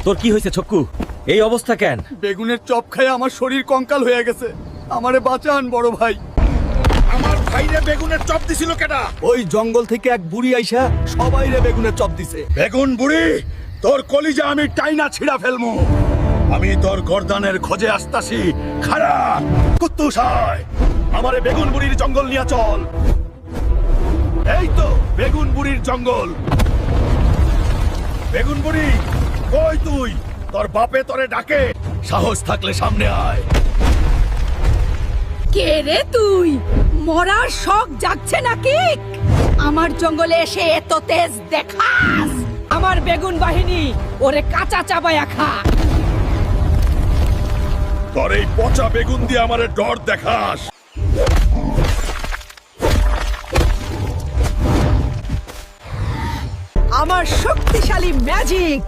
তোর কি হয়েছে ছক্কু? এই অবস্থা কেন? বেগুনের চপ খায় আমার শরীর কঙ্কাল হয়ে গেছে। আমারে বাঁচান বড় ভাই। আমার ভাইরে বেগুনের চপ দিছিল কেডা? ওই জঙ্গল থেকে এক বুড়ি আইসা সবাইরে বেগুনের চপ দিছে। বেগুন বুড়ি, তোর কলিজা আমি টাইনা ছিড়া ফেলমু। আমি তোর গর্দানের খোঁজে আসতাছি। খাড়া কুত্তুস হয়, আমারে বেগুন বুড়ির জঙ্গল নিয়ে চল। এই তো বেগুন বুড়ির জঙ্গল। বেগুন বুড়ি কই তুই? তোর বাপে তোরে ডাকে, সাহস থাকলে সামনে আয়। কে রে তুই? মরার শখ জাগছে নাকি? আমার জঙ্গলে এসে এত তেজ দেখাস? আমার বেগুন বাহিনী ওরে কাঁচা চাবায়া খা। তোর এই পচা বেগুন দিয়ে আমারে ডর দেখাস? আমার শক্তিশালী ম্যাজিক